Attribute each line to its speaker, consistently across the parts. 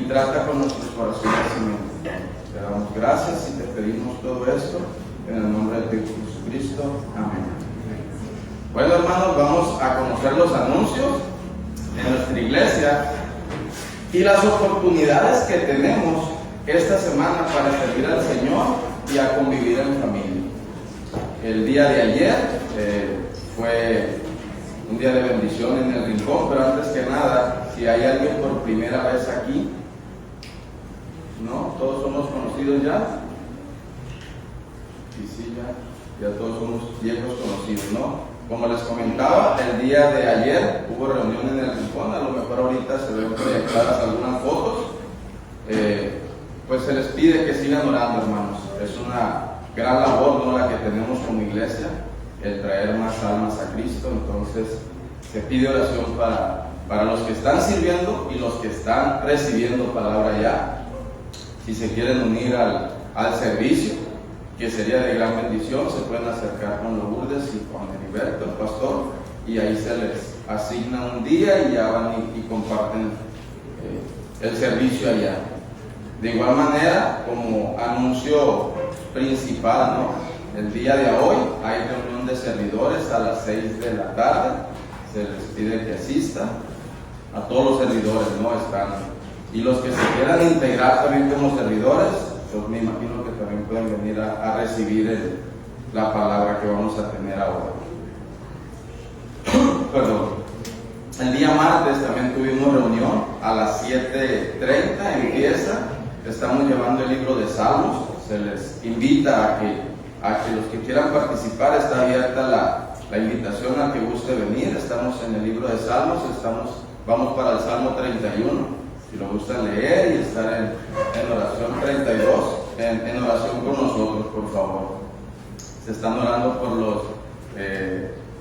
Speaker 1: trata con nuestros corazones. Te damos gracias y te pedimos todo esto en el nombre de Jesucristo. Amén. Bueno, hermanos, vamos a conocer los anuncios de nuestra iglesia y las oportunidades que tenemos esta semana para servir al Señor y a convivir en familia. El día de ayer fue un día de bendición en el rincón, pero antes que nada, si hay alguien por primera vez aquí, ¿no? Todos somos conocidos ya. Y sí, ya todos somos viejos conocidos, ¿no? Como les comentaba, el día de ayer hubo reunión en el rincón. A lo mejor ahorita se ven proyectadas algunas fotos. Pues se les pide que sigan orando, hermanos. Es una gran labor, ¿no?, la que tenemos como iglesia, el traer más almas a Cristo. Entonces se pide oración para los que están sirviendo y los que están recibiendo palabra ya. Si se quieren unir al servicio, que sería de gran bendición, se pueden acercar con Lourdes y con Heriberto, el pastor, y ahí se les asigna un día y ya van y comparten el servicio allá. De igual manera, como anuncio principal, ¿no?, el día de hoy hay reunión de servidores a las 6 de la tarde. Se les pide que asistan. A todos los servidores, ¿no?, están. Y los que se quieran integrar también como servidores, pues me imagino que también pueden venir a recibir la palabra que vamos a tener ahora. Perdón. El día martes también tuvimos reunión a las 7:30, empieza. Estamos llevando el libro de Salmos. Se les invita a que los que quieran participar, está abierta la invitación a que guste venir. Estamos en el libro de Salmos, vamos para el Salmo 31. Si lo gustan leer y estar en oración 32, en oración con nosotros, por favor. Se están orando por los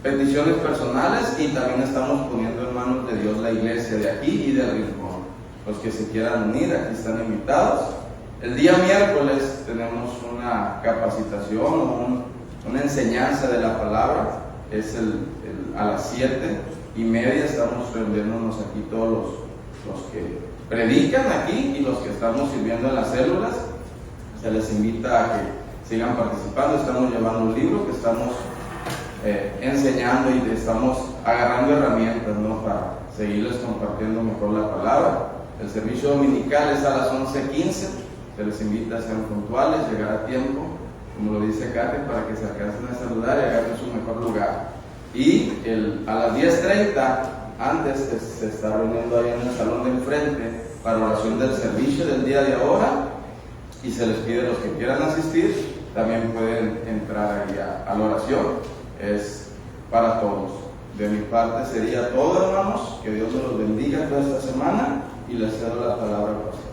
Speaker 1: peticiones personales y también estamos poniendo en manos de Dios la iglesia de aquí y del rincón. Los que se quieran unir, aquí están invitados. El día miércoles tenemos una capacitación o una enseñanza de la palabra. Es a las 7:30. Estamos reuniéndonos aquí todos los que predican aquí y los que estamos sirviendo en las células. Se les invita a que sigan participando. Estamos llevando un libro que estamos enseñando y estamos agarrando herramientas, ¿no?, para seguirles compartiendo mejor la palabra. El servicio dominical es a las 11:15. Se les invita a ser puntuales, llegar a tiempo, como lo dice Kate, para que se alcancen a saludar y agarren su mejor lugar. Y a las 10:30, antes se está reuniendo ahí en el salón de enfrente para la oración del servicio del día de ahora, y se les pide a los que quieran asistir, también pueden entrar ahí a la oración. Es para todos. De mi parte sería todo, hermanos. Que Dios nos los bendiga toda esta semana y les cedo la palabra al pastor.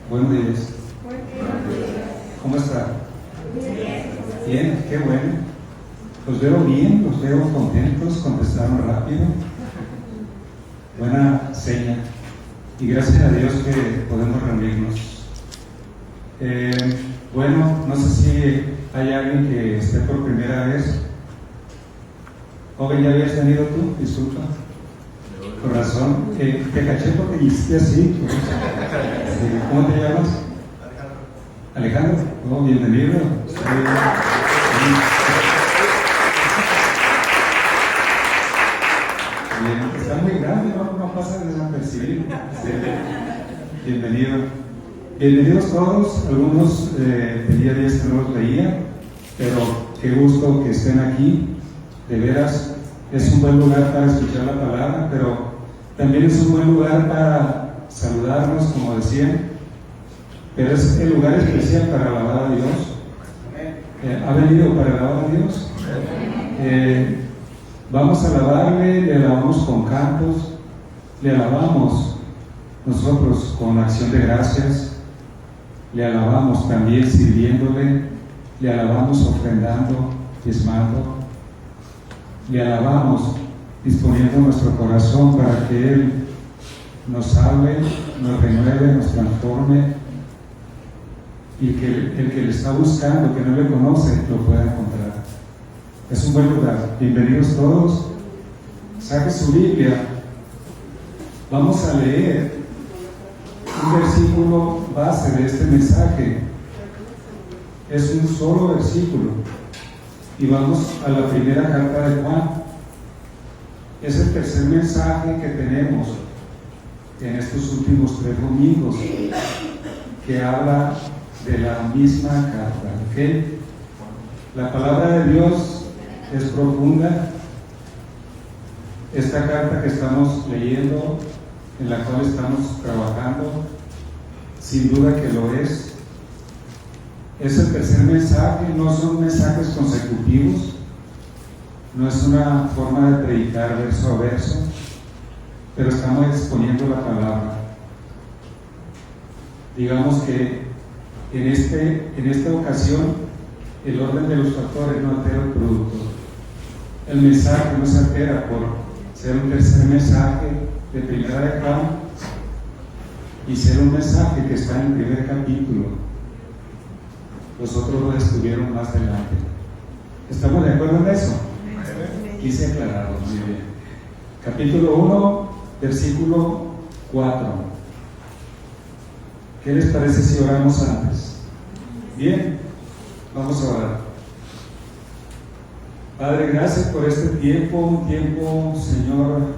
Speaker 2: Buenos días. ¿Cómo está? Bien, qué bueno. Los veo bien, los veo contentos, contestaron rápido. Buena seña. Y gracias a Dios que podemos reunirnos. Bueno, no sé si hay alguien que esté por primera vez. Joven, ¿ya habías venido tú? Disculpa. Con razón. Te caché porque hiciste así. ¿Cómo te llamas? Alejandro. Oh, bienvenido. Bien, está muy grande, no pasa desapercibido. Bienvenido. Bienvenidos todos. Algunos tenía días que no los veía, pero qué gusto que estén aquí. De veras, es un buen lugar para escuchar la palabra, pero también es un buen lugar para saludarnos, como decían, pero es el lugar especial para alabar a Dios. ¿Ha venido para alabar a Dios? Vamos a alabarle, le alabamos con cantos, le alabamos nosotros con acción de gracias, le alabamos también sirviéndole, le alabamos ofrendando, diezmando, le alabamos disponiendo nuestro corazón para que Él nos hable, nos renueve, nos transforme, y que el que le está buscando, que no le conoce, lo pueda encontrar. Es un buen lugar. Bienvenidos todos. Saque su Biblia. Vamos a leer un versículo base de este mensaje. Es un solo versículo. Y vamos a la primera carta de Juan. Es el tercer mensaje que tenemos en estos últimos 3 domingos, que habla de la misma carta. ¿Okay? La palabra de Dios es profunda. Esta carta que estamos leyendo, en la cual estamos trabajando, sin duda que lo es. Es el tercer mensaje, no son mensajes consecutivos, no es una forma de predicar verso a verso, pero estamos exponiendo la palabra. Digamos que en esta ocasión el orden de los factores no altera el producto. El mensaje no se altera por ser un tercer mensaje de primera de Juan y ser un mensaje que está en el primer capítulo. Los otros lo descubrieron más adelante. ¿Estamos de acuerdo en eso? Quise aclararlo, muy bien. Capítulo 1, versículo 4. ¿Qué les parece si oramos antes? Bien, vamos a orar. Padre, gracias por este tiempo, un tiempo, Señor,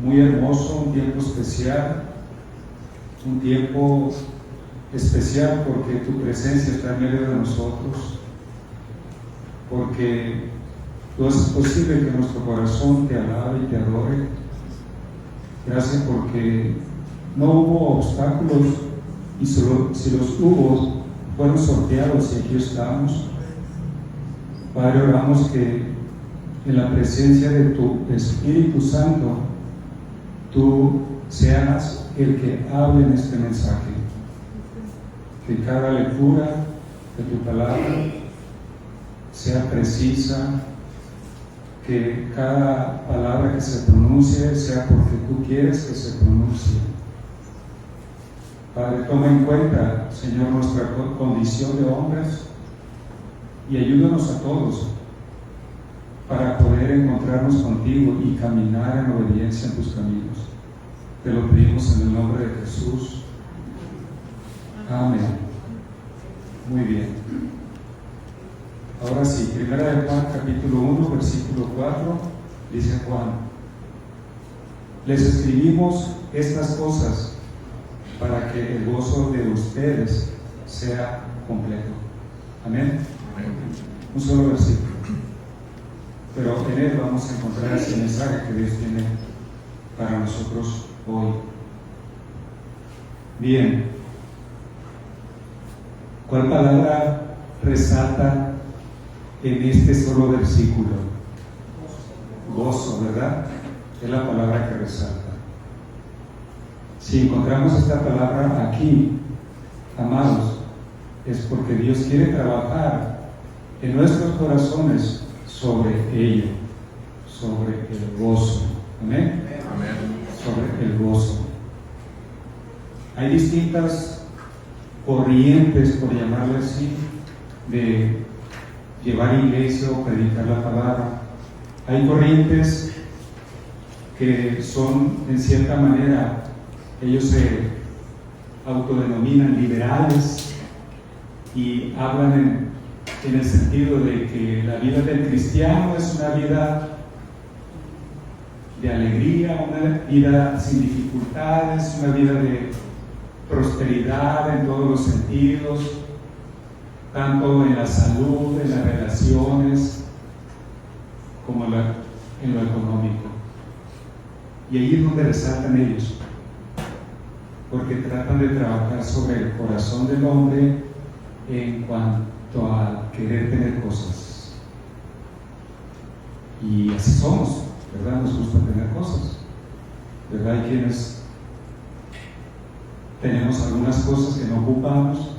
Speaker 2: muy hermoso, un tiempo especial, porque tu presencia está en medio de nosotros, porque tú haces posible que nuestro corazón te alabe y te adore. Gracias porque no hubo obstáculos, y si los hubo, fueron sorteados y aquí estamos. Padre, oramos que en la presencia de tu Espíritu Santo, tú seas el que hable en este mensaje. Que cada lectura de tu palabra sea precisa, que cada palabra que se pronuncie sea porque tú quieres que se pronuncie. Padre, toma en cuenta, Señor, nuestra condición de hombres y ayúdanos a todos para poder encontrarnos contigo y caminar en obediencia en tus caminos. Te lo pedimos en el nombre de Jesús. Amén. Muy bien. Ahora sí, primera de Juan, capítulo 1, versículo 4, dice Juan: les escribimos estas cosas para que el gozo de ustedes sea completo. Amén. Un solo versículo, pero en él vamos a encontrar ese mensaje que Dios tiene para nosotros hoy. Bien, ¿cuál palabra resalta en este solo versículo? Gozo, ¿verdad? Es la palabra que resalta. Si encontramos esta palabra aquí, amados, es porque Dios quiere trabajar en nuestros corazones sobre ello, sobre el gozo. Amén.
Speaker 1: Amén.
Speaker 2: Sobre el gozo. Hay distintas corrientes, por llamarlo así, de llevar iglesia o predicar la palabra. Hay corrientes que son, en cierta manera, ellos se autodenominan liberales y hablan en el sentido de que la vida del cristiano es una vida de alegría, una vida sin dificultades, una vida de prosperidad en todos los sentidos, tanto en la salud, en las relaciones, como en lo económico. Y ahí es donde resaltan ellos, porque tratan de trabajar sobre el corazón del hombre en cuanto a querer tener cosas. Y así somos, ¿verdad? Nos gusta tener cosas, ¿verdad? Hay quienes tenemos algunas cosas que no ocupamos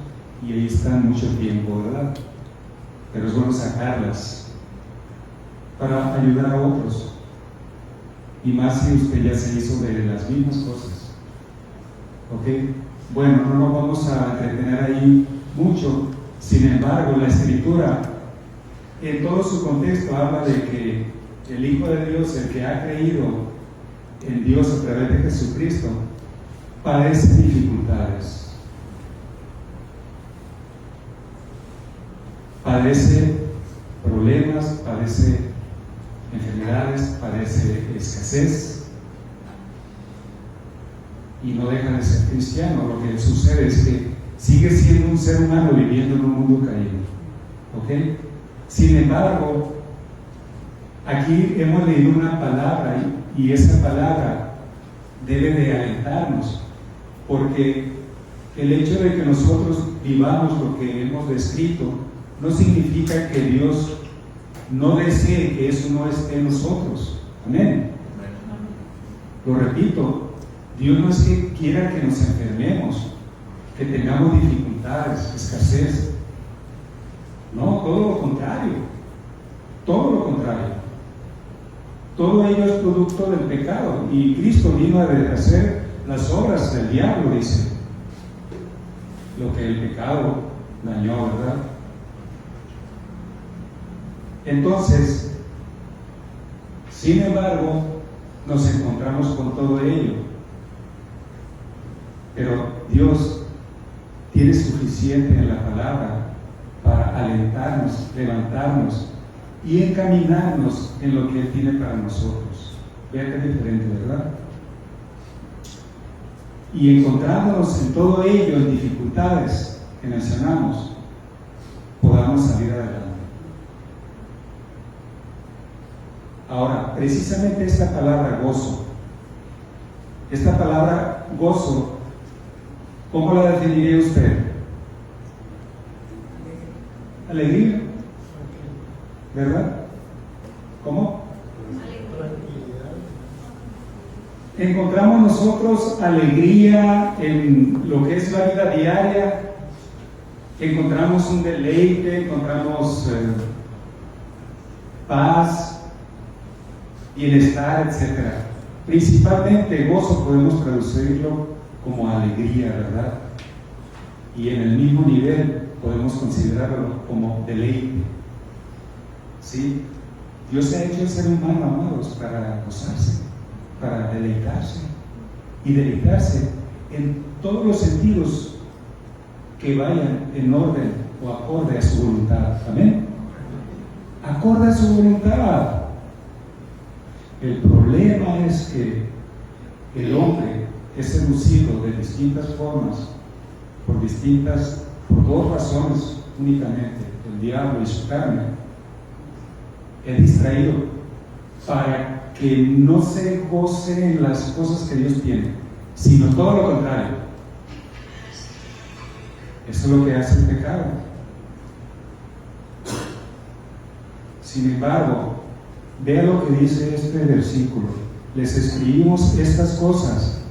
Speaker 2: y ahí están mucho tiempo, ¿verdad? Pero es bueno sacarlas para ayudar a otros. Y más si usted ya se hizo de las mismas cosas. ¿Ok? Bueno, no nos vamos a entretener ahí mucho. Sin embargo, la Escritura, en todo su contexto, habla de que el Hijo de Dios, el que ha creído en Dios a través de Jesucristo, padece dificultades. Padece problemas, padece enfermedades, padece escasez y no deja de ser cristiano. Lo que sucede es que sigue siendo un ser humano viviendo en un mundo caído. ¿Ok? Sin embargo, aquí hemos leído una palabra y esa palabra debe de alentarnos, porque el hecho de que nosotros vivamos lo que hemos descrito no significa que Dios no desee que eso no esté en nosotros. Amén. Lo repito, Dios no es que quiera que nos enfermemos, que tengamos dificultades, escasez. No, todo lo contrario. Todo lo contrario. Todo ello es producto del pecado y Cristo vino a deshacer las obras del diablo, dice. Lo que el pecado dañó, ¿verdad? Entonces, sin embargo, nos encontramos con todo ello. Pero Dios tiene suficiente en la palabra para alentarnos, levantarnos y encaminarnos en lo que Él tiene para nosotros. Vean qué diferente, ¿verdad? Y encontrándonos en todo ello, en dificultades que mencionamos, podamos salir adelante. Ahora, precisamente esta palabra gozo, ¿cómo la definiría usted? Alegría, ¿verdad? ¿Cómo? Encontramos nosotros alegría en lo que es la vida diaria, encontramos un deleite, encontramos paz, bienestar, etc. Principalmente gozo podemos traducirlo como alegría, ¿verdad? Y en el mismo nivel podemos considerarlo como deleite. ¿Sí? Dios ha hecho el ser humano, amados, para gozarse, para deleitarse. Y deleitarse en todos los sentidos que vayan en orden o acorde a su voluntad. ¿Amén? Acorde a su voluntad. El problema es que el hombre es seducido de distintas formas, por dos razones únicamente, el diablo y su carne, es distraído para que no se goce en las cosas que Dios tiene, sino todo lo contrario. Eso es lo que hace el pecado. Sin embargo, vea lo que dice este versículo: les escribimos estas cosas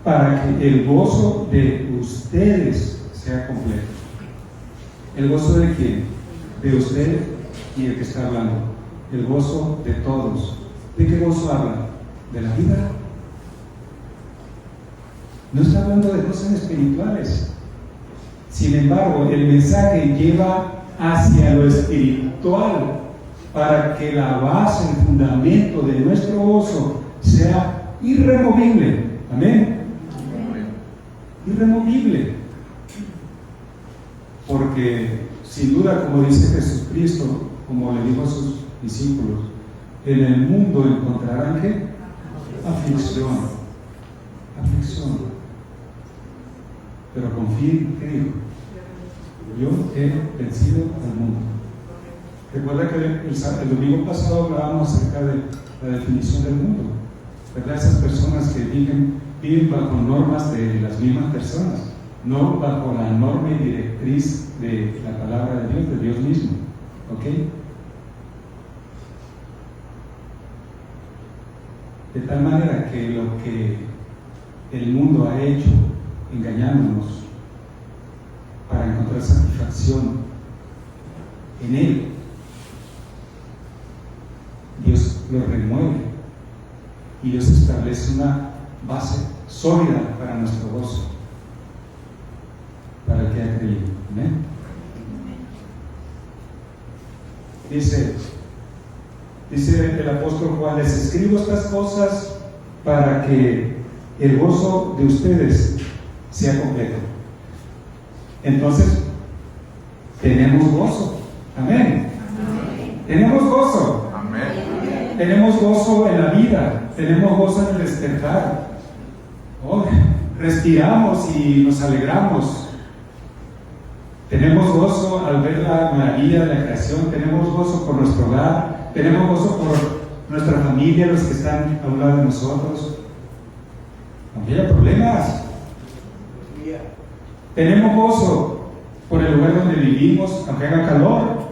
Speaker 2: para que el gozo de ustedes sea completo. ¿El gozo de quién? De usted y el que está hablando. El gozo de todos. ¿De qué gozo habla? ¿De la vida? No está hablando de cosas espirituales. Sin embargo, el mensaje lleva hacia lo espiritual para que la base, el fundamento de nuestro gozo sea irremovible. Amén. Irremovible. Porque sin duda, como dice Jesucristo, como le dijo a sus discípulos, en el mundo encontrarán ¿qué? Aflicción. Pero confíen, ¿qué dijo? Yo he vencido al mundo. Recuerda que el domingo pasado hablábamos acerca de la definición del mundo, ¿verdad? Esas personas que viven bajo normas de las mismas personas, no bajo la norma y directriz de la palabra de Dios mismo. ¿Ok? de tal manera que lo que el mundo ha hecho, engañándonos para encontrar satisfacción en Él, Dios lo remueve y Dios establece una base sólida para nuestro gozo, para el que ha creído. ¿Amén? Dice el apóstol Juan: les escribo estas cosas para que el gozo de ustedes sea completo. Entonces, tenemos gozo. Amén. Tenemos gozo.
Speaker 1: Amén.
Speaker 2: Tenemos gozo en la vida. Tenemos gozo en el despertar. Oh, respiramos y nos alegramos. Tenemos gozo al ver la maravilla de la creación. Tenemos gozo por nuestro hogar. Tenemos gozo por nuestra familia, los que están a un lado de nosotros. Aunque haya problemas, tenemos gozo por el lugar donde vivimos, aunque haga calor.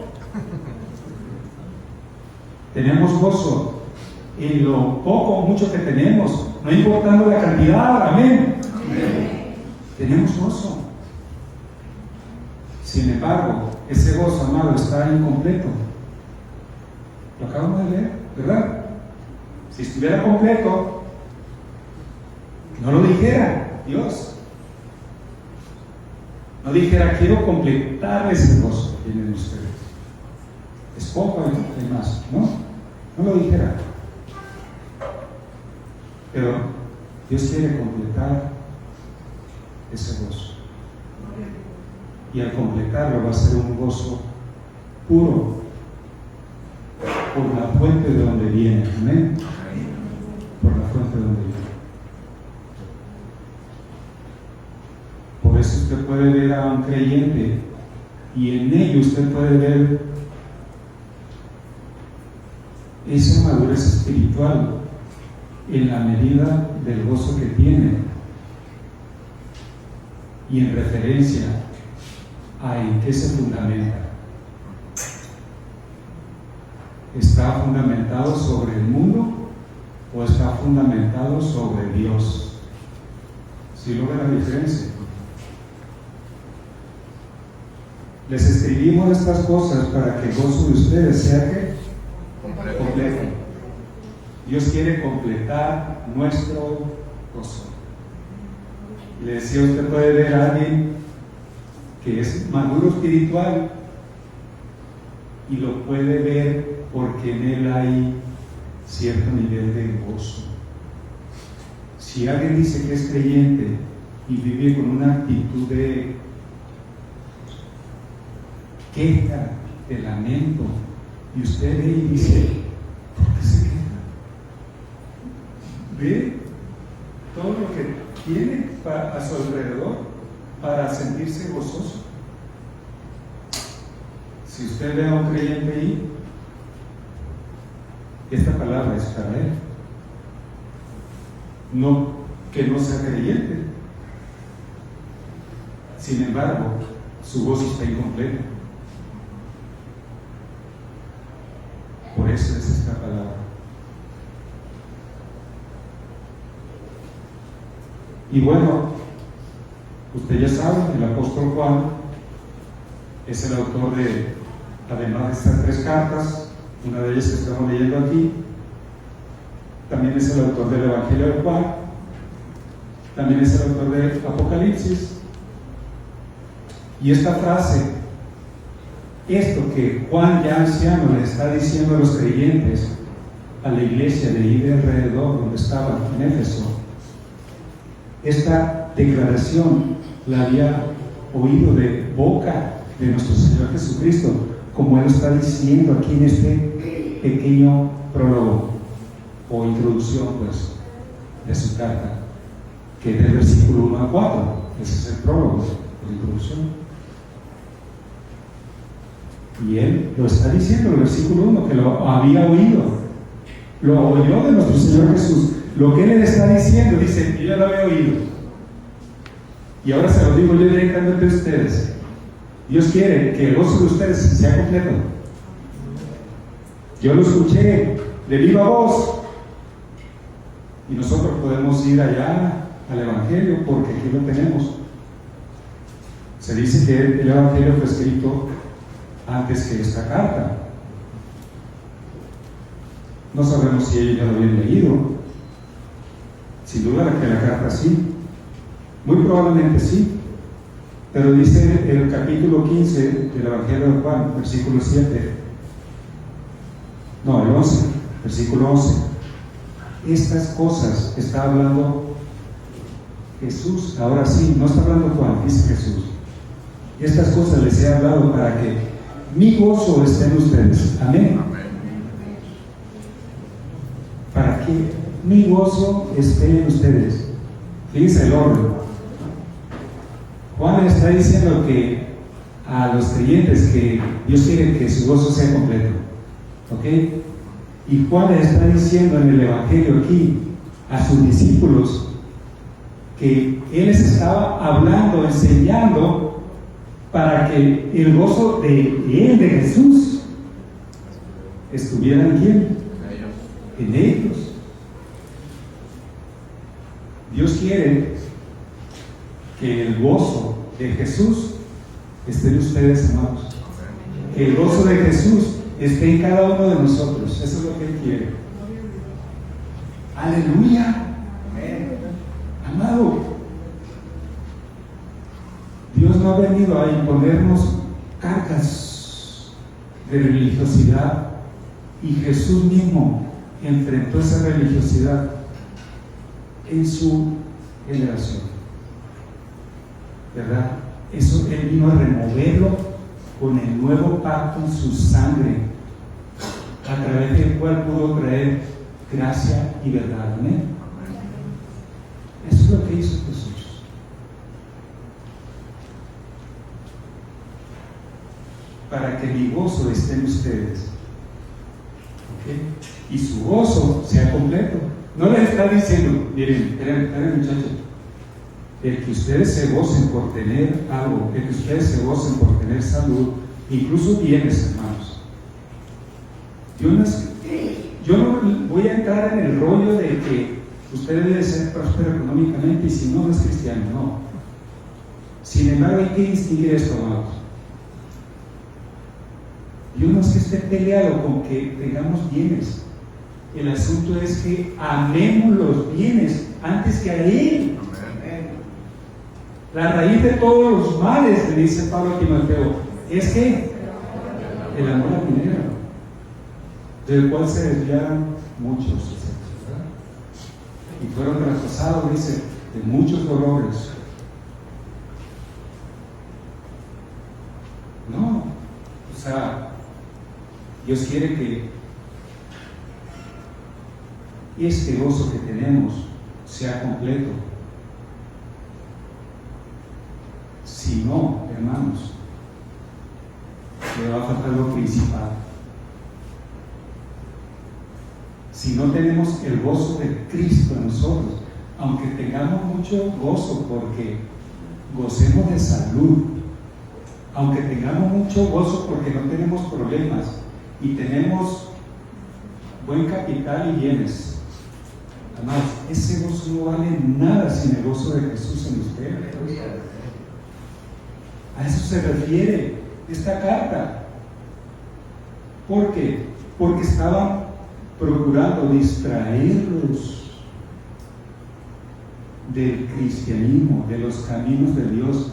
Speaker 2: Tenemos gozo en lo poco o mucho que tenemos, no importando la cantidad. Amén. Amén. Tenemos gozo. Sin embargo, ese gozo, amado, está incompleto. Lo acabamos de leer, ¿verdad? Si estuviera completo, no lo dijera Dios. No dijera: quiero completar ese gozo que tienen ustedes. Es poco, hay más, ¿no? No lo dijera. Pero Dios quiere completar ese gozo. Y al completarlo va a ser un gozo puro, por la fuente de donde viene. Amén. Por la fuente de donde viene. Por eso usted puede ver a un creyente y en ello usted puede ver esa madurez espiritual en la medida del gozo que tiene y en referencia a en qué se fundamenta. ¿Está fundamentado sobre el mundo o está fundamentado sobre Dios? ¿Sí lo ve la diferencia? Les escribimos estas cosas para que el gozo de ustedes sea ¿qué? Completo. Dios quiere completar nuestro gozo. Le decía, usted puede ver a alguien que es maduro espiritual y lo puede ver porque en él hay cierto nivel de gozo. Si alguien dice que es creyente y vive con una actitud de queja, de lamento, y usted ve y dice: ¿por qué se queja? Ve todo lo que tiene a su alrededor para sentirse gozoso. Si usted ve a un creyente ahí, esta palabra es para él. No que no sea creyente. Sin embargo, su gozo está incompleto. Por eso es esta palabra. Y bueno, usted ya sabe, el apóstol Juan es el autor de, además de estas 3 cartas, una de ellas que estamos leyendo aquí, también es el autor del Evangelio de Juan, también es el autor de Apocalipsis. Y esta frase, esto que Juan ya anciano le está diciendo a los creyentes, a la iglesia de ahí de alrededor donde estaban en Éfeso, esta declaración la había oído de boca de nuestro Señor Jesucristo, como Él está diciendo aquí en este pequeño prólogo o introducción, pues, de su carta, que es del versículo 1 a 4. Ese es el prólogo, la introducción. Y Él lo está diciendo en el versículo 1, que lo había oído, lo oyó de nuestro Señor Jesús. Lo que Él le está diciendo, dice: yo ya lo había oído, y ahora se lo digo yo directamente a ustedes. Dios quiere que el gozo de ustedes sea completo. Yo lo escuché de viva voz Y nosotros podemos ir allá al Evangelio porque aquí lo tenemos. Se dice que el Evangelio fue escrito antes que esta carta. No sabemos si ellos ya lo habían leído. Sin duda que la carta sí. Muy probablemente sí. Pero dice el capítulo 15 del Evangelio de Juan, versículo 7. No, el 11, versículo 11. Estas cosas está hablando Jesús. Ahora sí, no está hablando Juan, dice Jesús. Estas cosas les he hablado para que mi gozo esté en ustedes. Amén. Para que mi gozo esté en ustedes. Fíjense el orden. Juan está diciendo que a los creyentes que Dios quiere que su gozo sea completo. ¿Ok? Y Juan le está diciendo en el Evangelio aquí a sus discípulos que Él les estaba hablando, enseñando para que el gozo de Él, de Jesús, estuviera en quién? En ellos. Dios quiere que el gozo de Jesús esté en ustedes, hermanos. Que el gozo de Jesús esté en cada uno de nosotros. Eso es lo que Él quiere. Aleluya. Amado, Dios no ha venido a imponernos cargas de religiosidad, y Jesús mismo enfrentó esa religiosidad en su generación, ¿verdad? Eso Él vino a removerlo con el nuevo pacto en su sangre, a través del cual pudo traer gracia y verdad. Amén. Eso es lo que hizo Jesús. Para que mi gozo esté en ustedes. ¿Okay? Y su gozo sea completo. No les está diciendo, miren, muchachos, el que ustedes se gocen por tener algo, el que ustedes se gocen por tener salud, incluso bienes, hermanos. Yo no voy a entrar en el rollo de que usted debe ser próspero económicamente y si no, no es cristiano, no. Sin embargo, hay que distinguir esto, hermanos. Yo no es que esté peleado con que tengamos bienes. El asunto es que amemos los bienes antes que a Él. La raíz de todos los males, le dice Pablo a Timoteo, es que el amor al dinero, del cual se desviaron muchos, ¿verdad? Y fueron traspasados, dice, de muchos dolores. No, o sea, Dios quiere que este gozo que tenemos sea completo. Si no, hermanos, le va a faltar lo principal. Si no tenemos el gozo de Cristo en nosotros, aunque tengamos mucho gozo porque gocemos de salud, aunque tengamos mucho gozo porque no tenemos problemas y tenemos buen capital y bienes, además, ese gozo no vale nada sin el gozo de Jesús en usted. A eso se refiere esta carta. ¿Por qué? Porque estaban procurando distraerlos del cristianismo, de los caminos de Dios.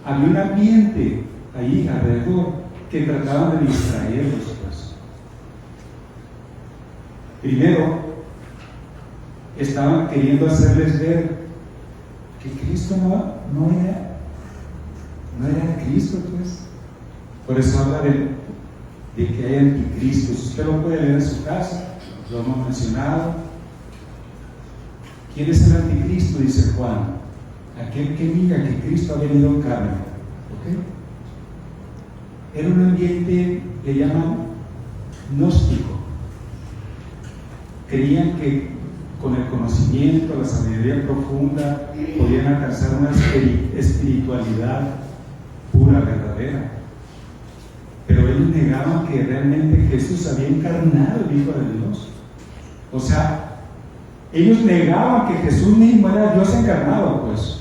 Speaker 2: Había un ambiente ahí alrededor que trataban de distraerlos. Pues. Primero, estaban queriendo hacerles ver que Cristo no era Cristo, pues. Por eso habla de que hay anticristos. Usted lo puede leer en su casa, lo hemos mencionado. ¿Quién es el anticristo? Dice Juan, aquel que diga que Cristo ha venido en carne. ¿Okay? Era un ambiente, le llaman gnóstico. Creían que con el conocimiento, la sabiduría profunda, podían alcanzar una espiritualidad pura, verdadera. Pero ellos negaban que realmente Jesús había encarnado el Hijo de Dios. O sea, Ellos negaban que Jesús mismo era Dios encarnado, pues.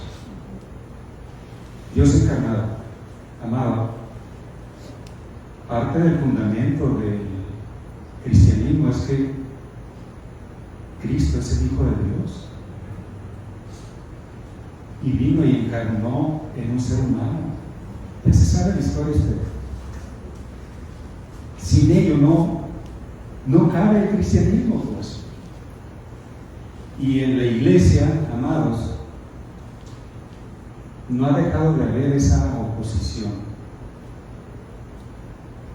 Speaker 2: Dios encarnado. Amado, parte del fundamento del cristianismo es que Cristo es el Hijo de Dios y vino y encarnó en un ser humano. Ya se sabe la historia usted. Sin ello no cabe el cristianismo, pues. Y en la iglesia, amados, no ha dejado de haber esa oposición.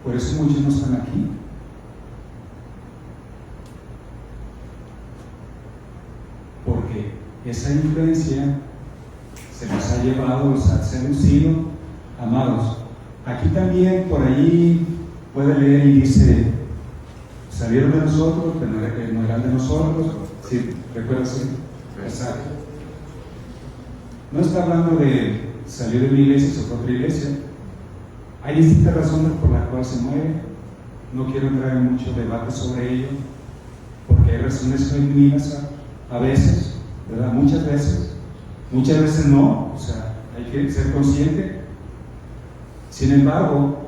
Speaker 2: Por eso muchos no están aquí. Porque esa influencia se nos ha llevado, nos ha seducido. Amados, aquí también por ahí puede leer y dice: salieron de nosotros, pero no eran de nosotros. ¿Sí? ¿Recuerdas? ¿Sí? Exacto. No está hablando de salir de una iglesia y se fue a otra iglesia. Hay distintas razones por las cuales se mueve. No quiero entrar en mucho debate sobre ello, porque hay razones genuinas a veces, ¿verdad? Muchas veces no. O sea, hay que ser consciente. Sin embargo,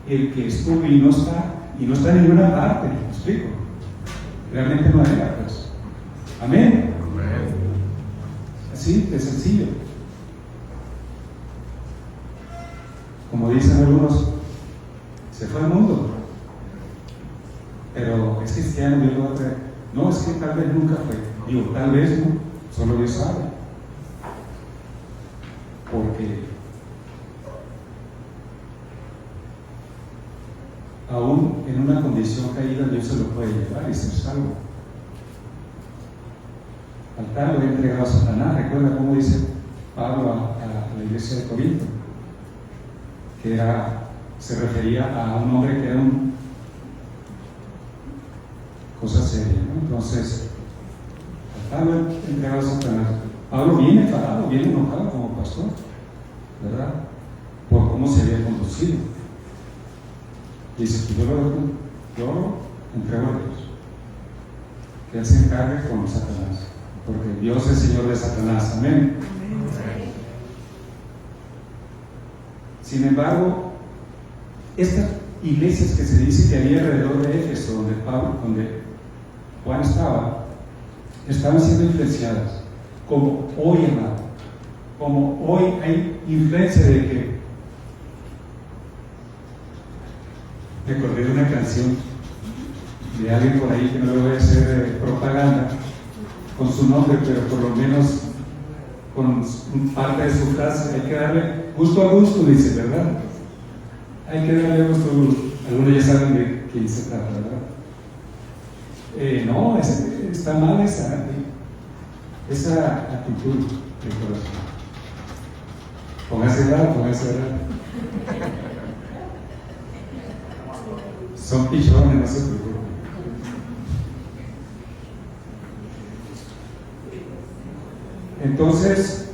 Speaker 2: el que estuvo y no está en ninguna parte, ¿me explico? Realmente no era, pues. Amén. Así de sencillo. Como dicen algunos, se fue al mundo, pero es cristiano, Dios lo va a traer. No, es que tal vez nunca fue. Digo, tal vez no, solo Dios sabe. Porque aún en una condición caída, Dios se lo puede llevar y ser salvo. Al tal lo he entregado a Satanás. Recuerda cómo dice Pablo a la iglesia de Corinto, que se refería a un hombre que era cosa seria, ¿no? Entonces, al tal lo he entregado a Satanás. Pablo viene enfadado, viene enojado como pastor, ¿verdad? Por cómo se había conducido. Y dice que yo lo entrego a Dios, que Él se encargue con Satanás, porque Dios es Señor de Satanás. Amén. Sin embargo, estas iglesias que se dice que había alrededor de Éfeso, donde Juan estaban siendo influenciadas, como hoy, amado, como hoy hay influencia de que. Recordé una canción de alguien por ahí, que no le voy a hacer propaganda con su nombre, pero por lo menos con parte de su frase. Hay que darle gusto a gusto, dice, ¿verdad? Hay que darle gusto a gusto. Algunos ya saben de quién se trata, ¿verdad? No, está mal esa actitud del corazón. Póngase a orar. Son pichones, no se preocupen. Entonces,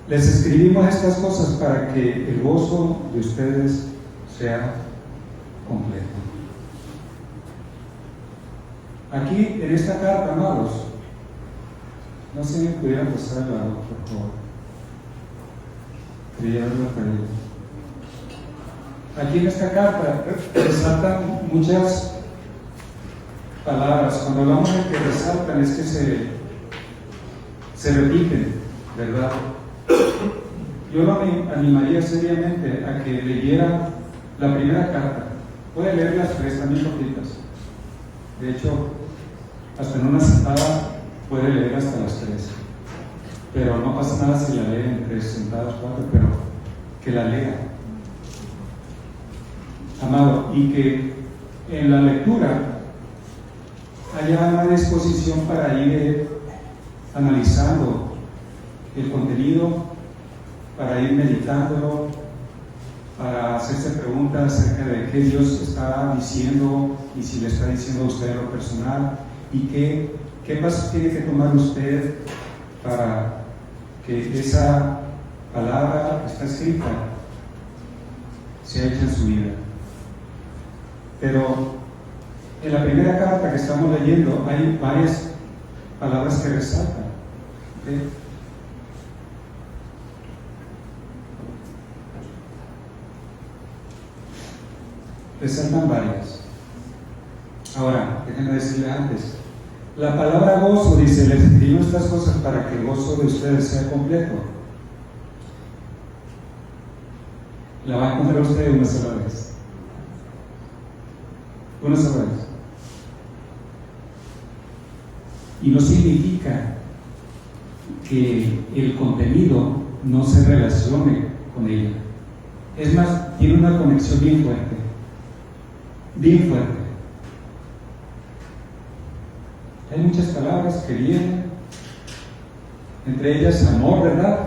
Speaker 2: les escribimos estas cosas para que el gozo de ustedes sea completo. Aquí, en esta carta, amados, no sé si me pudieran pasar la voz, por favor. Quería verla perdido. Aquí en esta carta resaltan muchas palabras. Cuando hablamos de que resaltan, es que se repiten, ¿verdad? Yo lo animaría seriamente a que leyera la primera carta. Puede leer las tres, también cortitas. De hecho, hasta en una sentada puede leer hasta las tres. Pero no pasa nada si la lee en 3 sentadas, 4, pero que la lea. Amado, y que en la lectura haya una disposición para ir analizando el contenido, para ir meditándolo, para hacerse preguntas acerca de qué Dios está diciendo y si le está diciendo a usted en lo personal, y qué pasos tiene que tomar usted para que esa palabra que está escrita sea hecha en su vida. Pero En la primera carta que estamos leyendo hay varias palabras que resaltan. ¿Okay? Resaltan varias. Ahora, déjenme decirle antes. La palabra gozo dice: les escribo estas cosas para que el gozo de ustedes sea completo. La va a encontrar usted una sola vez. Una sola vez. Y no significa que el contenido no se relacione con ella. Es más, tiene una conexión bien fuerte. Bien fuerte. Hay muchas palabras que vienen, entre ellas amor, ¿verdad?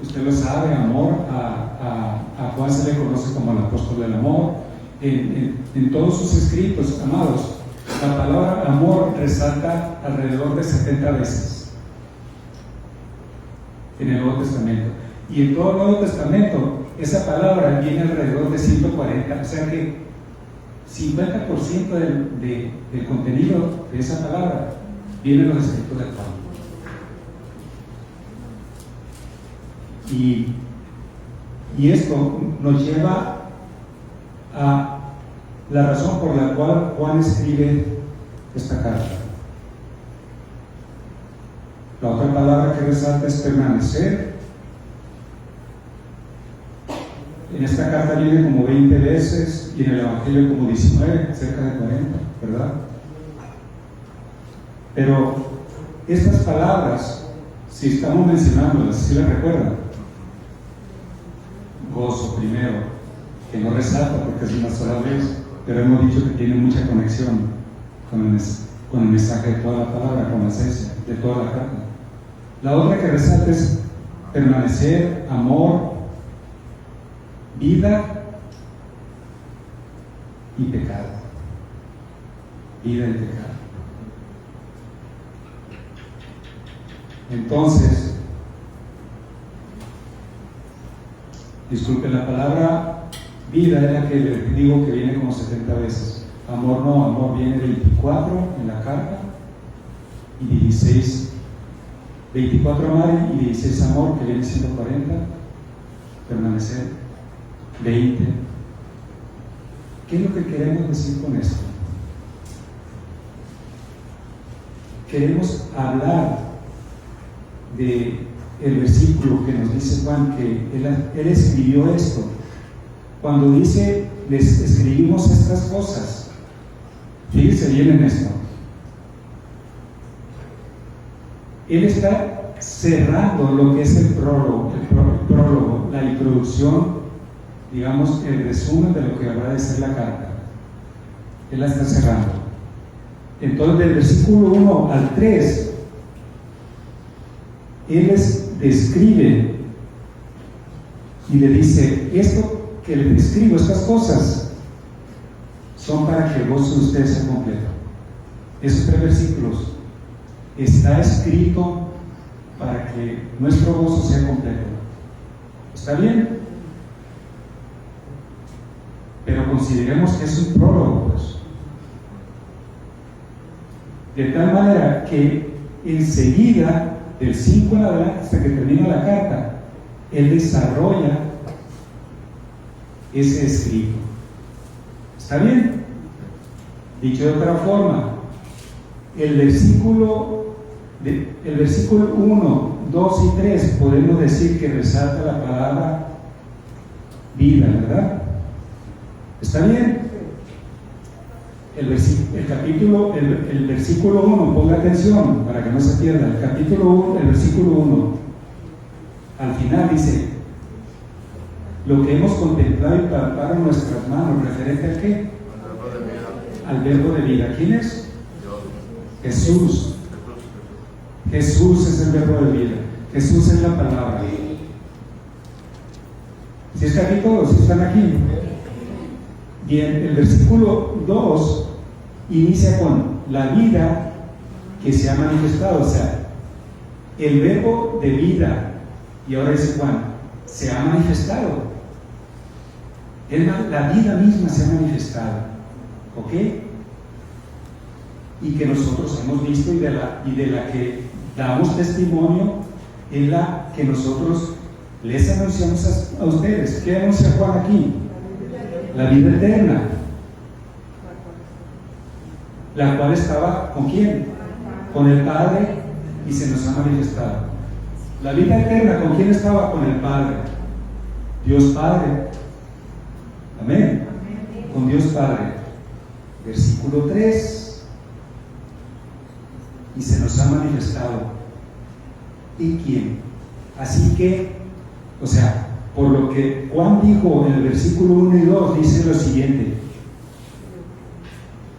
Speaker 2: Usted lo sabe, amor. A Juan se le conoce como el apóstol del amor. En todos sus escritos, amados, la palabra amor resalta alrededor de 70 veces en el Nuevo Testamento. Y en todo el Nuevo Testamento, esa palabra viene alrededor de 140, o sea que 50% del contenido de esa palabra viene en los escritos de Juan. Y esto nos lleva a la razón por la cual Juan escribe esta carta. La otra palabra que resalta es permanecer. En esta carta viene como 20 veces y en el Evangelio como 19, cerca de 40, ¿verdad? Pero estas palabras, si estamos mencionándolas, ¿sí las recuerdan? Gozo primero, que no resalta porque es una sola vez, pero hemos dicho que tiene mucha conexión con el mensaje de toda la palabra, con la esencia de toda la carta. La otra que resalta es permanecer, amor, vida y pecado. Vida y pecado. Entonces, disculpe, la palabra vida es la que les digo que viene como 70 veces. Amor no, amor viene 24 en la carta y 16, 24 amar y 16 amor, que viene siendo 40, permanecer 20. ¿Qué es lo que queremos decir con esto? Queremos hablar de el versículo que nos dice Juan, que él escribió esto. Cuando dice, les escribimos estas cosas, fíjense bien en esto. Él está cerrando lo que es el prólogo, la introducción, digamos, el resumen de lo que va a ser la carta. Él la está cerrando. Entonces, del versículo 1 al 3, Él les describe y le dice: esto que les describo, estas cosas, son para que el gozo de ustedes sea completo. Esos 3 versículos está escrito para que nuestro gozo sea completo. ¿Está bien? Pero consideremos que es un prólogo, pues. De tal manera que enseguida, del 5 en adelante hasta que termina la carta, él desarrolla ese escrito. ¿Está bien? Dicho de otra forma, el versículo 1, 2 y 3 podemos decir que resalta la palabra vida, ¿verdad? ¿Está bien? El versículo 1, ponga atención para que no se pierda. El versículo 1, al final dice: lo que hemos contemplado y palpado en nuestras manos, ¿referente a qué? Al verbo de vida. ¿Quién es? Jesús. Jesús es el verbo de vida. Jesús es la palabra. ¿Sí está aquí todos? ¿Sí están aquí? Bien, el versículo 2 inicia con la vida que se ha manifestado, o sea, el verbo de vida, y ahora dice Juan, se ha manifestado. La vida misma se ha manifestado, ¿ok? y que nosotros hemos visto y de la que damos testimonio, es la que nosotros les anunciamos a ustedes. ¿Qué anuncia Juan aquí? La vida eterna, la cual estaba ¿con quién? Con el Padre, y se nos ha manifestado. La vida eterna, ¿con quién estaba? Con el Padre, Dios Padre. Amén. Con Dios Padre. Versículo 3. Y se nos ha manifestado. ¿Y quién? Así que, o sea, por lo que Juan dijo en el versículo 1 y 2, dice lo siguiente: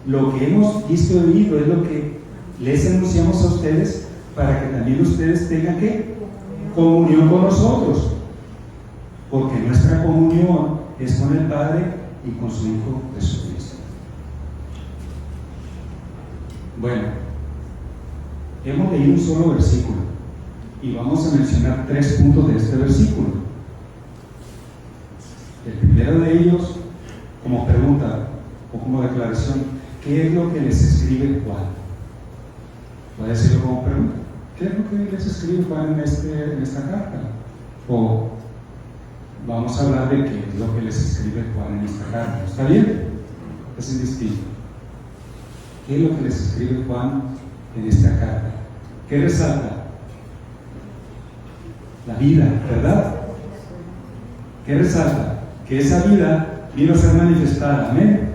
Speaker 2: lo que hemos visto y oído es lo que les anunciamos a ustedes, para que también ustedes tengan ¿qué? Comunión con nosotros, porque nuestra comunión es con el Padre y con su Hijo Jesucristo. Bueno, hemos leído un solo versículo y vamos a mencionar 3 puntos de este versículo. El primero de ellos, como pregunta o como declaración: ¿qué es lo que les escribe Juan? Voy a decirlo como pregunta: ¿qué es lo que les escribe Juan en esta carta? O vamos a hablar de qué es lo que les escribe Juan en esta carta. ¿Está bien? Es indistinto. ¿Qué es lo que les escribe Juan en esta carta? ¿Qué resalta? La vida, ¿verdad? ¿Qué resalta? Que esa vida vino a ser manifestada. Amén.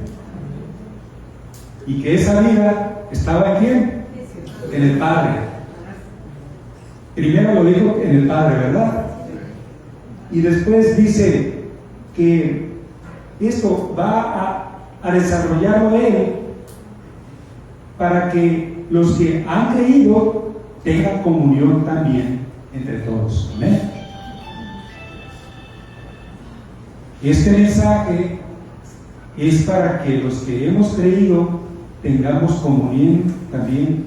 Speaker 2: Y que esa vida estaba en ¿quién? En el Padre. Primero lo dijo en el Padre, ¿verdad? Y después dice que esto va a desarrollarlo Él para que los que han creído tengan comunión también entre todos. Amén. Este mensaje es para que los que hemos creído tengamos comunión también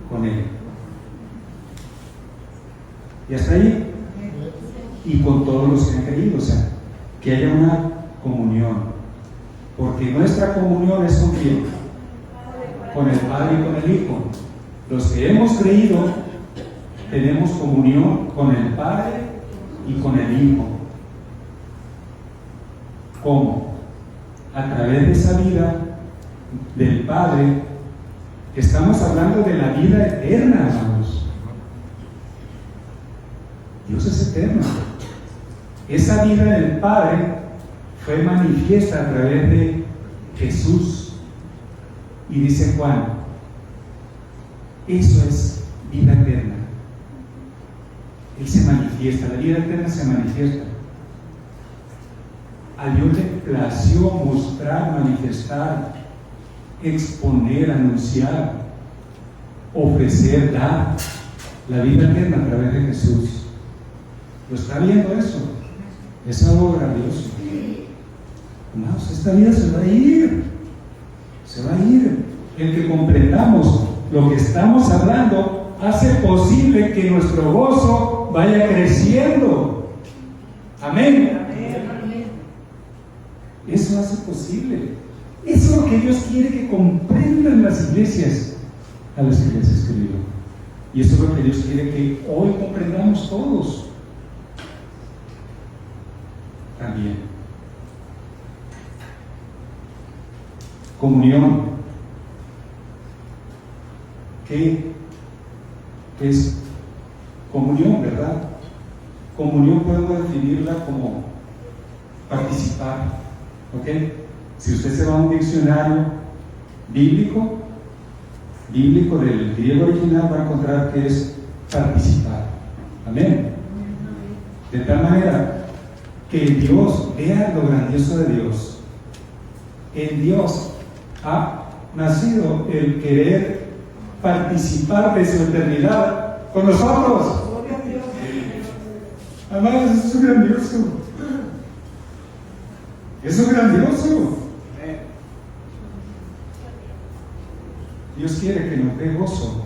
Speaker 2: con Él. Y hasta ahí. Y con todos los que han creído, o sea, que haya una comunión. Porque nuestra comunión es con quién? Con el Padre y con el Hijo. Los que hemos creído tenemos comunión con el Padre y con el Hijo. ¿Cómo? A través de esa vida del Padre. Estamos hablando de la vida eterna, hermanos. Dios es eterno. Esa vida del Padre fue manifiesta a través de Jesús. Y dice Juan: eso es vida eterna. Él se manifiesta, la vida eterna se manifiesta. A Dios le plació mostrar, manifestar, exponer, anunciar, ofrecer, dar la vida eterna a través de Jesús. ¿Lo está viendo eso? Es algo grandioso. Hermanos, esta vida se va a ir. Se va a ir. El que comprendamos lo que estamos hablando hace posible que nuestro gozo vaya creciendo. Amén. Eso hace posible. Eso es lo que Dios quiere que comprendan las iglesias a las que les escribió. Y eso es lo que Dios quiere que hoy comprendamos todos. También. Comunión. ¿Qué es comunión, verdad? Comunión podemos definirla como participar. ¿Ok? Si usted se va a un diccionario bíblico del griego original, va a encontrar que es participar. Amén. De tal manera que Dios, vea lo grandioso de Dios. En Dios ha nacido el querer participar de su eternidad con nosotros. Amados, eso es grandioso. Eso es grandioso. Dios quiere que nos dé gozo,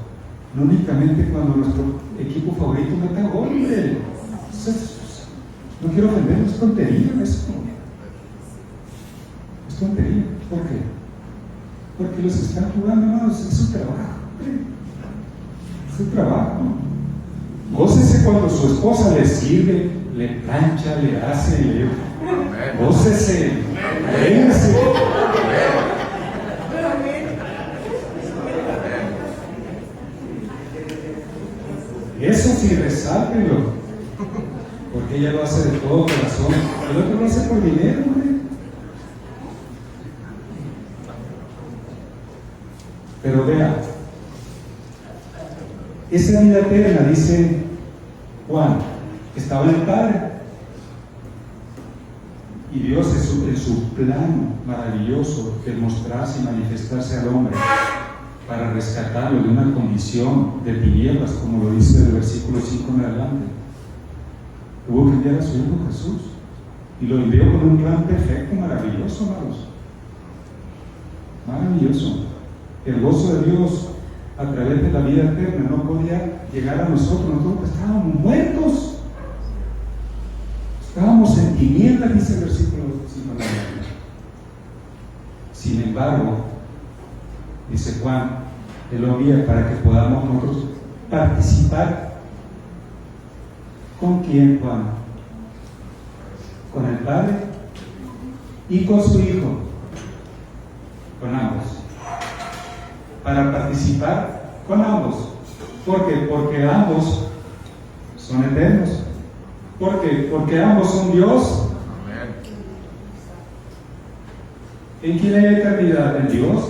Speaker 2: no únicamente cuando nuestro equipo favorito meta gol. No quiero ofender, es tontería eso. Es tontería. ¿Por qué? Porque los que están jugando, hermanos, es su trabajo. Es su trabajo. Gócese cuando su esposa le sirve, le plancha, le hace, gócese, véngase. Eso sí, resáltelo, porque ella lo hace de todo corazón. El otro lo hace por dinero, hombre. Pero vea, esa vida eterna, dice Juan, estaba en el Padre. Y Dios en su plan maravilloso de mostrarse y manifestarse al hombre para rescatarlo de una condición de tinieblas, como lo dice el versículo 5 en adelante, tuvo que enviar a su Hijo Jesús y lo envió con un plan perfecto, maravilloso, hermanos. Maravilloso. El gozo de Dios a través de la vida eterna no podía llegar a nosotros estábamos muertos. Estábamos en tinieblas, dice el versículo 5. Sin embargo, dice Juan, Él lo envía para que podamos nosotros participar. ¿Con quién, Juan? Con el Padre y con su Hijo, con ambos. Para participar con ambos. ¿Por qué? Porque ambos son eternos. ¿Por qué? Porque ambos son Dios. ¿En quién hay eternidad? En Dios.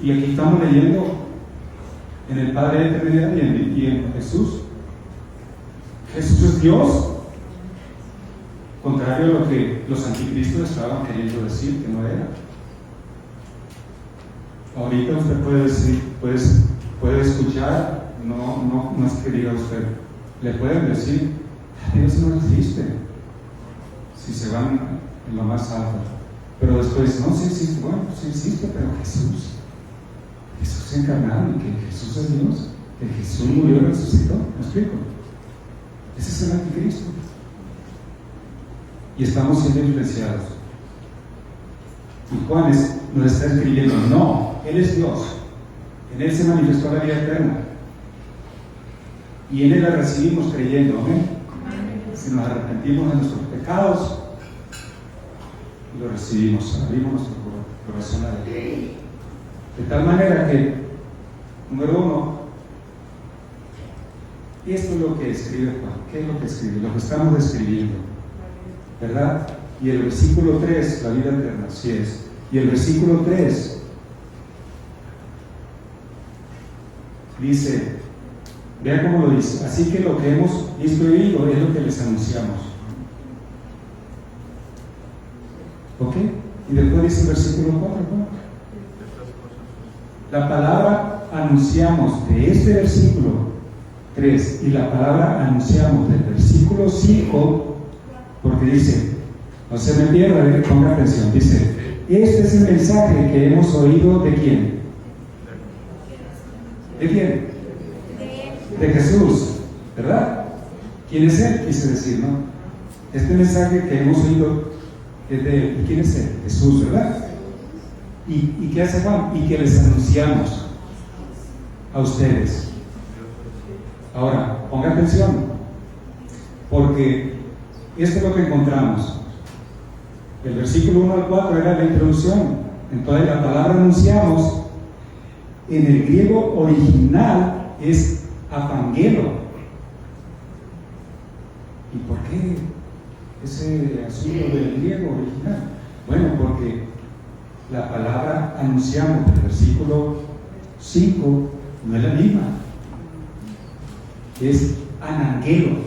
Speaker 2: Y aquí estamos leyendo en el Padre de eternidad y en Jesús. Jesús es Dios. Contrario a lo que los anticristos estaban queriendo decir que no era. Ahorita usted puede decir, puede escuchar, no es que diga usted, le pueden decir, Dios no existe, si se van en lo más alto, pero después, no, sí existe, bueno, sí existe, pero Jesús encarnado, y que Jesús es Dios, que Jesús murió y resucitó, ¿me explico? Ese es el anticristo, y estamos siendo influenciados. Y Juan nos está escribiendo, no, Él es Dios, en Él se manifestó la vida eterna, y en Él la recibimos creyendo, amén. Si nos arrepentimos de nuestros pecados, y lo recibimos, abrimos nuestro corazón a Él. De tal manera que, número uno, esto es lo que escribe Juan. ¿Qué es lo que escribe? Lo que estamos describiendo, ¿verdad? Y el versículo 3, la vida eterna, así es. Y el versículo 3 dice, vea cómo lo dice, así que lo que hemos visto y oído es lo que les anunciamos. ¿Ok? Y después dice el versículo 4, ¿no? La palabra anunciamos de este versículo 3 y la palabra anunciamos del versículo 5, porque dice, no se me pierda, ponga atención, dice, este es el mensaje que hemos oído de quién. ¿De quién? De Jesús, ¿verdad? ¿Quién es Él? Quise decir, ¿no? Este mensaje que hemos oído es de ¿quién es Él? Jesús, ¿verdad? ¿Y qué hace Juan? Y que les anunciamos a ustedes. Ahora, ponga atención, porque esto es lo que encontramos. El versículo 1 al 4 era la introducción. Entonces la palabra anunciamos en el griego original es apangelo. ¿Y por qué ese asunto del griego original? Bueno, porque la palabra anunciamos del versículo 5 no es la misma, es anangelo.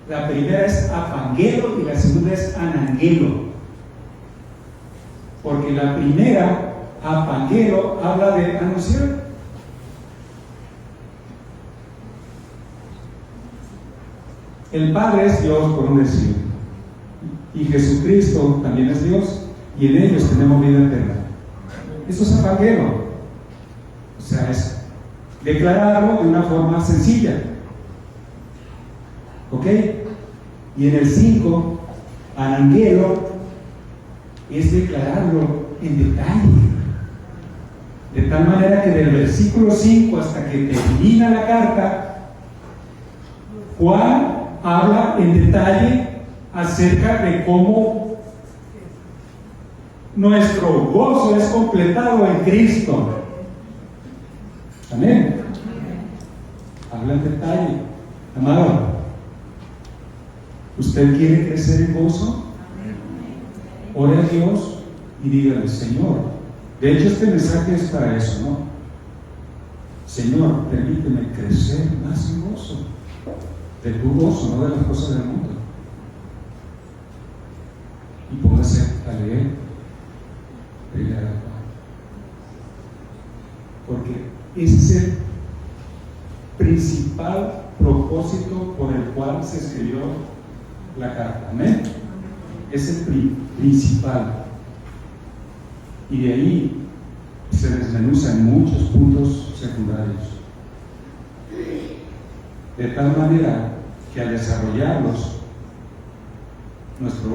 Speaker 2: La primera es apangelo y la segunda es anangelo, porque la primera, apangelo, habla de anunciar. El Padre es Dios, por un decir, y Jesucristo también es Dios, y en ellos tenemos vida eterna. Eso es apangelo, o sea, es declararlo de una forma sencilla. ¿Ok? Y en el 5, anangelo es declararlo en detalle. De tal manera que del versículo 5 hasta que termina la carta, Juan habla en detalle acerca de cómo nuestro gozo es completado en Cristo. Amén. Habla en detalle. Amado, ¿usted quiere crecer en gozo? Ore a Dios y dígale: Señor. De hecho, este mensaje es para eso, ¿no? Señor, permíteme crecer más en gozo. De tu gozo, no de las cosas del mundo. Y póngase a leer Primera de Juan. Porque ese es el principal propósito por el cual se escribió la carta. Amén. Es el principal. Y de ahí se desmenuza en muchos puntos secundarios. De tal manera que al desarrollarlos, nuestro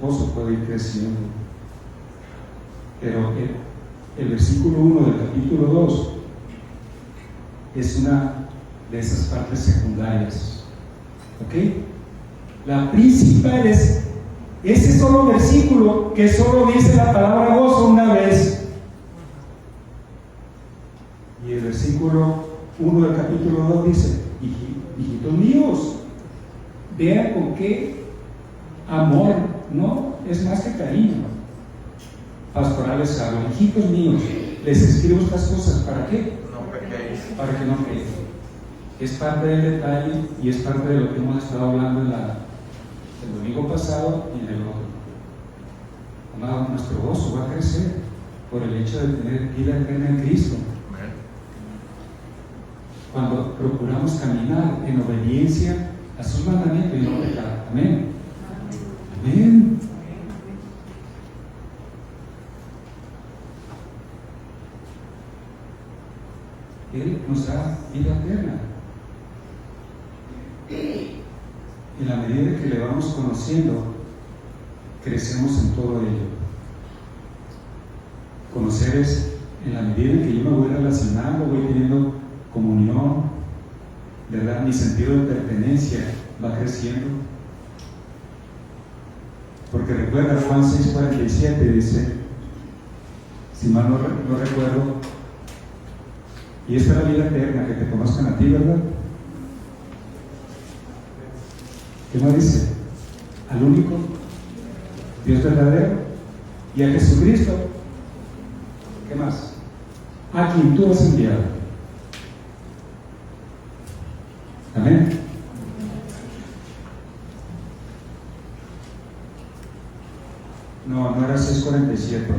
Speaker 2: gozo puede ir creciendo. Pero el versículo 1 del capítulo 2 es una de esas partes secundarias. ¿Ok? La principal es ese solo versículo que solo dice la palabra gozo una vez. Y el versículo 1 del capítulo 2 dice: hijitos míos, vean con qué amor, no es más que cariño pastoral les hablo. Hijitos míos, les escribo estas cosas. ¿Para qué?
Speaker 1: No pequéis.
Speaker 2: Para que no pequen. Es parte del detalle y es parte de lo que hemos estado hablando el domingo pasado y en el otro. Amado, nuestro gozo va a crecer por el hecho de tener vida eterna en Cristo. Cuando procuramos caminar en obediencia a sus mandamientos y no pecar. Amén. Amén. Él nos da vida eterna. En la medida que le vamos conociendo, crecemos en todo ello. Conocer es en la medida en que yo me voy relacionando, voy teniendo comunión, ¿verdad? Mi sentido de pertenencia va creciendo. Porque recuerda Juan 6:47, dice, si mal no recuerdo, y esta es la vida eterna, que te conozcan a ti, ¿verdad? ¿Qué más dice? Al único Dios verdadero y a Jesucristo. ¿Qué más? A quien tú has enviado. Amén. No era 6:47.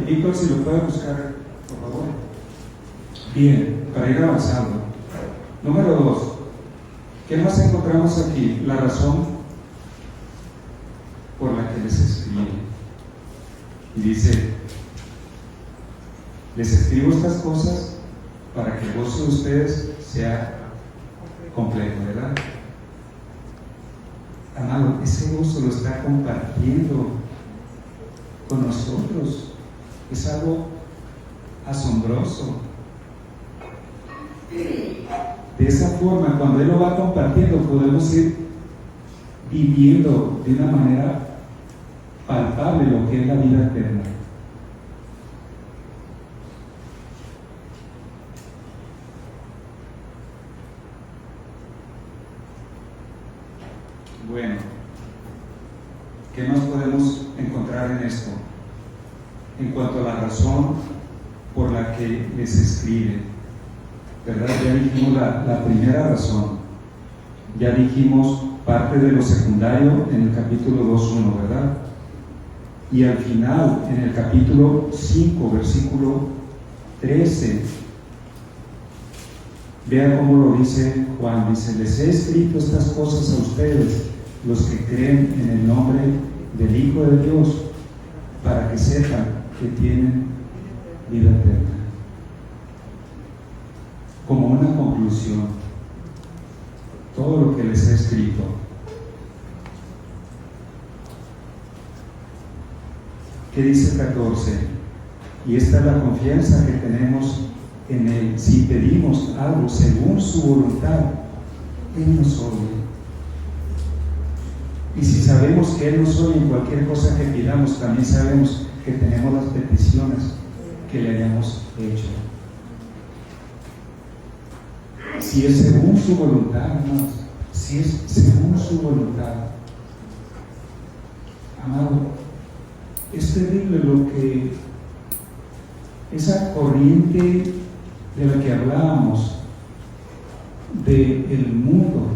Speaker 2: Víctor, si lo puede buscar, por favor. Bien, para ir avanzando. Número 2. ¿Qué más encontramos aquí? La razón por la que les escribe. Y dice: les escribo estas cosas para que el gozo de ustedes sea completo, ¿verdad? Amado, ese gozo lo está compartiendo con nosotros. Es algo asombroso. De esa forma, cuando Él lo va compartiendo, podemos ir viviendo de una manera palpable lo que es la vida eterna. Bueno, ¿qué más podemos encontrar en esto? En cuanto a la razón por la que les escribe, ¿verdad? Ya dijimos la primera razón, ya dijimos parte de lo secundario en el capítulo 2:1, ¿verdad? Y al final, en el capítulo 5, versículo 13, vean cómo lo dice Juan, dice: les he escrito estas cosas a ustedes, los que creen en el nombre del Hijo de Dios, para que sepan que tienen vida eterna. Como una conclusión, todo lo que les he escrito. ¿Qué dice el 14? Y esta es la confianza que tenemos en Él. Si pedimos algo según su voluntad, Él nos oye. Y si sabemos que Él nos oye en cualquier cosa que pidamos, también sabemos que tenemos las peticiones que le hayamos hecho. Si es según su voluntad, hermanos, si es según su voluntad, amado, es terrible lo que esa corriente de la que hablábamos del mundo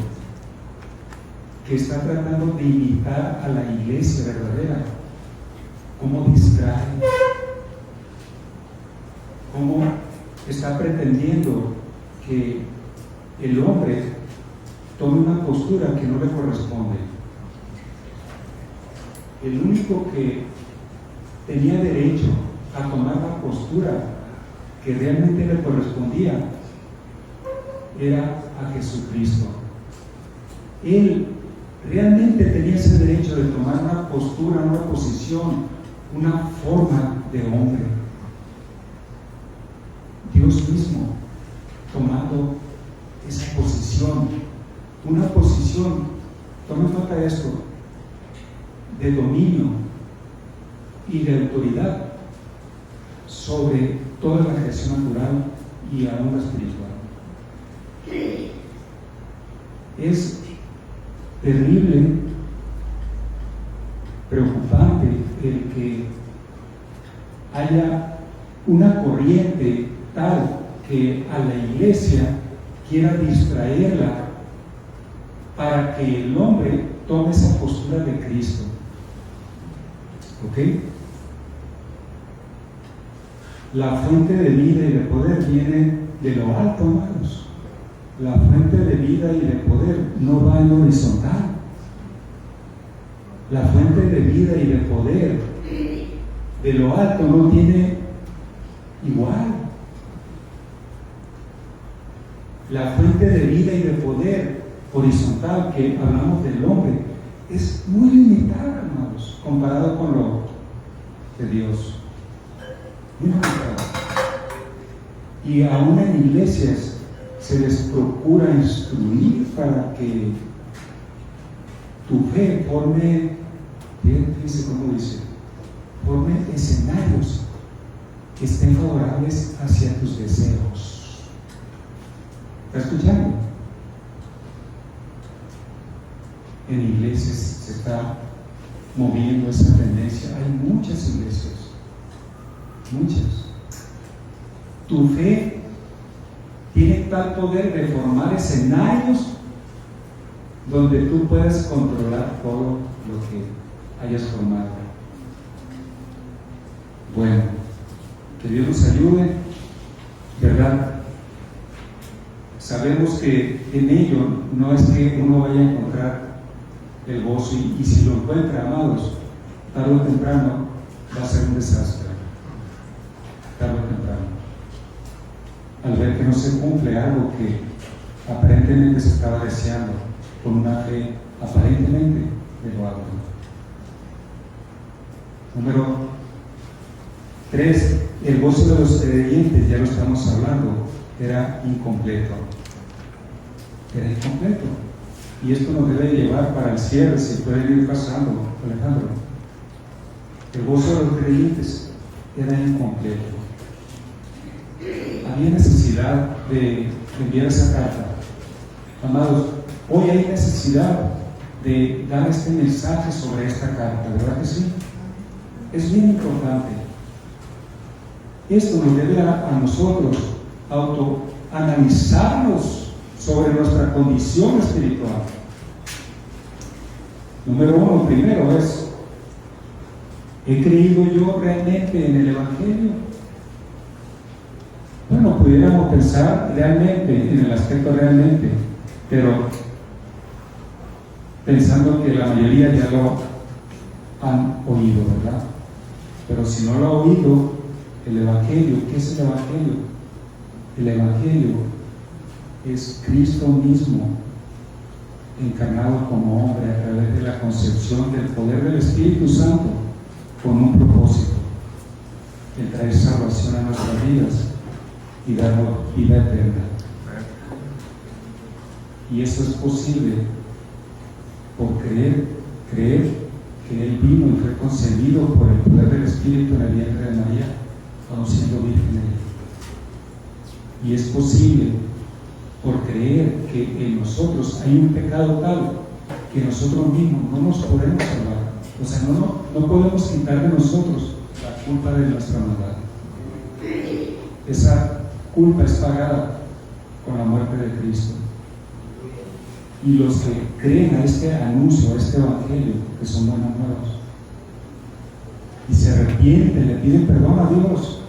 Speaker 2: que está tratando de imitar a la iglesia verdadera, cómo distrae, cómo está pretendiendo que el hombre tome una postura que no le corresponde. El único que tenía derecho a tomar la postura que realmente le correspondía era a Jesucristo. Él realmente tenía ese derecho de tomar una postura, una posición, una forma de hombre. Dios mismo tomando esa posición, una posición, tomen nota de esto, de dominio y de autoridad sobre toda la creación natural y aún la espiritual. Es terrible, preocupante el que haya una corriente tal que a la iglesia quiera distraerla para que el hombre tome esa postura de Cristo. ¿Ok? La fuente de vida y de poder viene de lo alto, hermanos. La fuente de vida y de poder no va en horizontal. La fuente de vida y de poder de lo alto no tiene igual. La fuente de vida y de poder horizontal que hablamos del hombre es muy limitada, hermanos, comparado con lo de Dios. Muy limitado. Y aún en iglesias se les procura instruir para que tu fe forme, fíjense cómo dice, forme escenarios que estén favorables hacia tus deseos. ¿Está escuchando? En iglesias se está moviendo esa tendencia. Hay muchas iglesias, muchas. Tu fe tiene tal poder de formar escenarios donde tú puedes controlar todo lo que hayas formado. Bueno, que Dios nos ayude, ¿verdad? Sabemos que en ello no es que uno vaya a encontrar el gozo, y si lo encuentra, amados, tarde o temprano va a ser un desastre, tarde o temprano, al ver que no se cumple algo que aparentemente se estaba deseando con una fe aparentemente de lo alto. Número 3, el gozo de los creyentes, ya lo estamos hablando, era incompleto. Era incompleto. Y esto nos debe llevar para el cierre, si pueden ir pasando, Alejandro. El gozo de los creyentes era incompleto. Había necesidad de enviar esa carta. Amados, hoy hay necesidad de dar este mensaje sobre esta carta, ¿verdad que sí? Es bien importante. Esto nos debe a nosotros autoanalizarnos sobre nuestra condición espiritual. Número 1, primero es: ¿he creído yo realmente en el Evangelio? Bueno, pudiéramos pensar realmente, en el aspecto realmente, pero pensando que la mayoría ya lo han oído, ¿verdad? Pero si no lo ha oído, el Evangelio, ¿qué es el Evangelio? El Evangelio es Cristo mismo encarnado como hombre a través de la concepción del poder del Espíritu Santo con un propósito: el traer salvación restauración en nuestras vidas y darnos vida eterna. Y eso es posible por creer que Él vino y fue concebido por el poder del Espíritu en el vientre de María, aun siendo virgen ella. Y es posible por creer que en nosotros hay un pecado tal que nosotros mismos no nos podemos salvar. O sea, no podemos quitar de nosotros la culpa de nuestra maldad. Esa culpa es pagada con la muerte de Cristo. Y los que creen a este anuncio, a este evangelio, que son buenas nuevas, y se arrepienten, le piden perdón a Dios,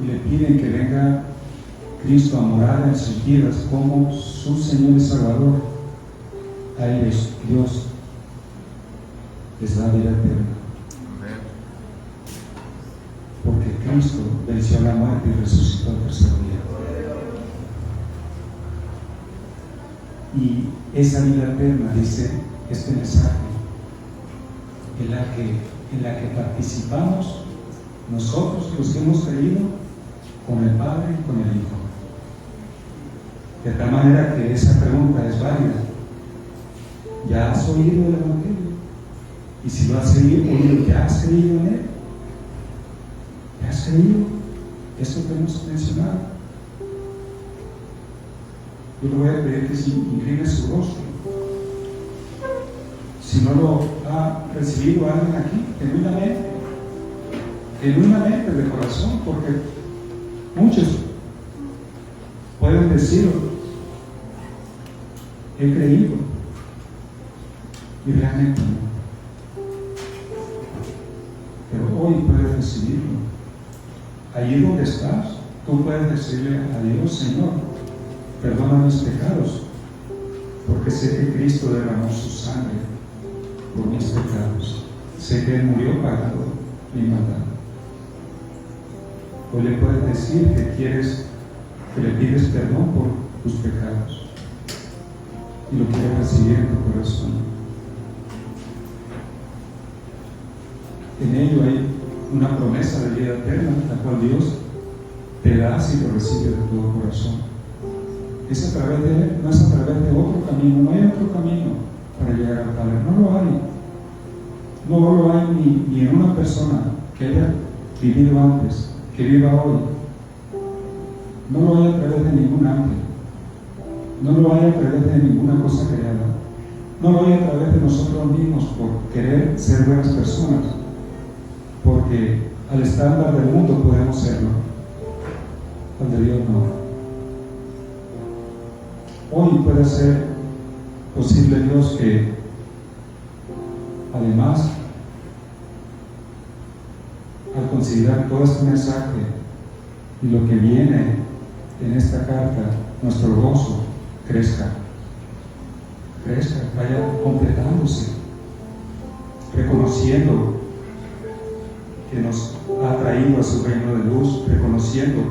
Speaker 2: y le piden que venga Cristo a morar en sus vidas como su Señor y Salvador, a ellos Dios les da vida eterna. Porque Cristo venció la muerte y resucitó al tercer día. Y esa vida eterna, dice este mensaje, en la que participamos nosotros, los que hemos creído, con el Padre y con el Hijo. De tal manera que esa pregunta es válida. ¿Ya has oído el Evangelio? Y si lo has oído, ¿ya has creído en él? ¿Ya has creído esto que hemos mencionado? Yo le voy a pedir que se incline su rostro. Si no lo ha recibido alguien aquí, genuinamente de corazón, porque muchos pueden decirlo, he creído, y realmente no. Pero hoy puedes recibirlo. Allí donde estás, tú puedes decirle a Dios: Señor, perdona mis pecados, porque sé que Cristo derramó su sangre por mis pecados. Sé que Él murió pagando mi maldad. Hoy le puedes decir que le pides perdón por tus pecados y lo quieres recibir en tu corazón. En ello hay una promesa de vida eterna, la cual Dios te da si lo recibes de todo corazón. Es a través de Él, no es a través de otro camino, no hay otro camino para llegar al Padre, no lo hay. No lo hay ni en una persona que haya vivido antes, que viva hoy. No lo hay a través de ningún ángel, no lo hay a través de ninguna cosa creada, no lo hay a través de nosotros mismos por querer ser buenas personas, porque al estándar del mundo podemos serlo, al de Dios no. Hoy puede ser posible, Dios, que además, al considerar todo este mensaje y lo que viene en esta carta, nuestro gozo crezca, vaya completándose, reconociendo que nos ha traído a su reino de luz, reconociendo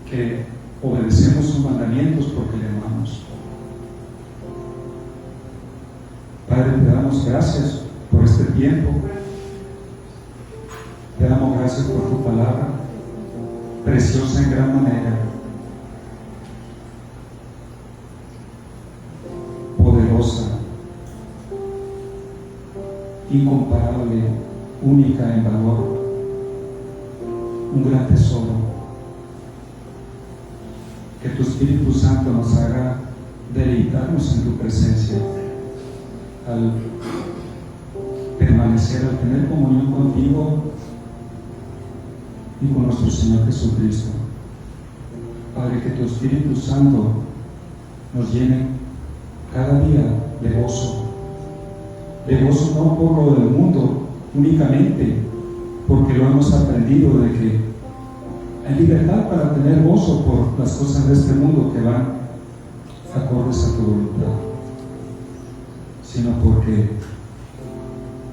Speaker 2: que obedecemos sus mandamientos porque le amamos. Padre, te damos gracias por este tiempo, te damos gracias por tu palabra, preciosa en gran manera, poderosa, incomparable, única en valor, un gran tesoro. Que tu Espíritu Santo nos haga deleitarnos en tu presencia, al permanecer, al tener comunión contigo y con nuestro Señor Jesucristo. Padre, que tu Espíritu Santo nos llene cada día de gozo no por lo del mundo únicamente, porque lo hemos aprendido de que hay libertad para tener gozo por las cosas de este mundo que van acordes a tu voluntad, sino porque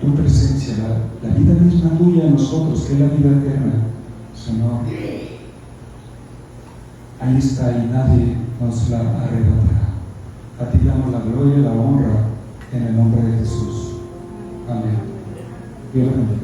Speaker 2: tu presencia, la vida misma tuya en nosotros, que es la vida eterna, Señor, ahí está y nadie nos la arrebatará. A ti damos la gloria y la honra en el nombre de Jesús. Amén. Dios bendiga.